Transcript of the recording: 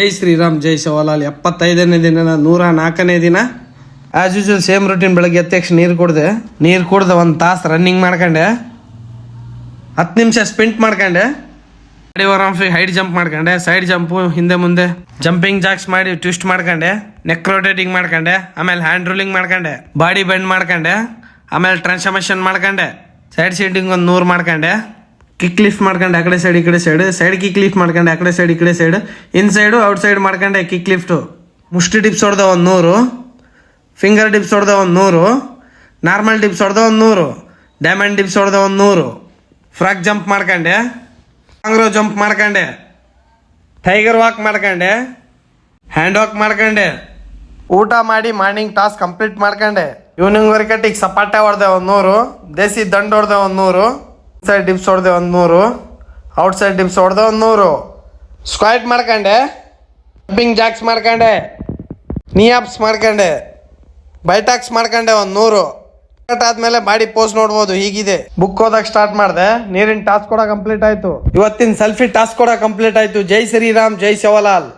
ಜೈ ಶ್ರೀರಾಮ್ ಜೈ ಶಿವಲಾಲ್ 75ನೇ ದಿನ 104ನೇ ದಿನ as usual same routine. ಬೆಳಗ್ಗೆ ಎದ್ದ ತಕ್ಷಣ ನೀರು ಕುಡ್ದೆ 1 ತಾಸು ರನ್ನಿಂಗ್ ಮಾಡ್ಕೊಂಡೆ, 10 ನಿಮಿಷ ಸ್ಪಿಂಟ್ ಮಾಡ್ಕೊಂಡೆ, ಹೈಟ್ ಜಂಪ್ ಮಾಡ್ಕೊಂಡೆ, ಸೈಡ್ ಜಂಪು ಹಿಂದೆ ಮುಂದೆ ಜಂಪಿಂಗ್ ಜಾಕ್ಸ್ ಮಾಡಿ ಟ್ವಿಸ್ಟ್ ಮಾಡ್ಕೊಂಡೆ, ನೆಕ್ ರೊಟೇಟಿಂಗ್ ಮಾಡ್ಕೊಂಡೆ, ಆಮೇಲೆ ಹ್ಯಾಂಡ್ ರೂಲಿಂಗ್ ಮಾಡ್ಕೊಂಡೆ, ಬಾಡಿ ಬೆಂಡ್ ಮಾಡ್ಕೊಂಡೆ, ಆಮೇಲೆ ಟ್ರಾನ್ಸ್ಫಾರ್ಮೇಷನ್ ಮಾಡ್ಕೊಂಡೆ, ಸೈಡ್ ಸೀಟಿಂಗ್ 100 ಮಾಡ್ಕೊಂಡೆ, ಕಿಕ್ ಲಿಫ್ಟ್ ಮಾಡ್ಕೊಂಡೆ ಆ ಕಡೆ ಸೈಡ್ ಕಿಕ್ ಲಿಫ್ಟ್ ಮಾಡ್ಕೊಂಡೆ ಆ ಕಡೆ ಸೈಡ್ ಇನ್ಸೈಡು ಔಟ್ ಸೈಡ್ ಮಾಡ್ಕೊಂಡೆ ಕಿಕ್ ಲಿಫ್ಟು. ಮುಷ್ಟಿ ಡಿಪ್ಸ್ ಹೊಡೆದ 100, ಫಿಂಗರ್ ಡಿಪ್ಸ್ ಹೊಡೆದ 100, ನಾರ್ಮಲ್ ಡಿಪ್ಸ್ ಹೊಡೆದ 100, ಡೈಮಂಡ್ ಡಿಪ್ಸ್ ಹೊಡೆದ 100, ಫ್ರಾಕ್ ಜಂಪ್ ಮಾಡ್ಕೊಂಡೆ, ಕಾಂಗ್ರೋ ಜಂಪ್ ಮಾಡ್ಕೊಂಡೆ, ಟೈಗರ್ ವಾಕ್ ಮಾಡ್ಕೊಂಡೆ, ಹ್ಯಾಂಡ್ ವಾಕ್ ಮಾಡ್ಕೊಂಡೆ, ಊಟ ಮಾಡಿ ಮಾರ್ನಿಂಗ್ ಟಾಸ್ಕ್ ಕಂಪ್ಲೀಟ್ ಮಾಡ್ಕೊಂಡೆ. ಈವ್ನಿಂಗ್ ವರ್ಕಟ್ಟಿಗೆ ಸಪಾಟೆ ಹೊಡೆದೆ 100, ದೇಸಿ ದಂಡು ಹೊಡೆದೆ 100, ಸೈಡ್ ಡಿಪ್ಸ್ ಹೊಡೆದೆ 100, ಔಟ್ ಸೈಡ್ ಡಿಪ್ಸ್ ಹೊಡೆದೆ 100, ಸ್ಕ್ವಾಟ್ ಮಾಡ್ಕೊಂಡೆ, ಜಂಪಿಂಗ್ ಜಾಕ್ಸ್ ಮಾಡ್ಕೊಂಡೆ, ನೀ ಅಪ್ಸ್ ಮಾಡ್ಕೊಂಡೆ, ಬೈಟಾಕ್ಸ್ ಮಾಡ್ಕೊಂಡೆ 100. ಆದ್ಮೇಲೆ ಬಾಡಿ ಪೋಸ್ ನೋಡ್ಬೋದು ಹೀಗಿದೆ. ಬುಕ್ ಓದಕ್ ಸ್ಟಾರ್ಟ್ ಮಾಡಿದೆ. ನೀರಿನ ಟಾಸ್ಕ್ ಕೂಡ ಕಂಪ್ಲೀಟ್ ಆಯ್ತು. ಇವತ್ತಿನ ಸೆಲ್ಫಿ ಟಾಸ್ಕ್ ಕೂಡ ಕಂಪ್ಲೀಟ್ ಆಯ್ತು. ಜೈ ಶ್ರೀರಾಮ್ ಜೈ ಶಿವಲಾಲ್.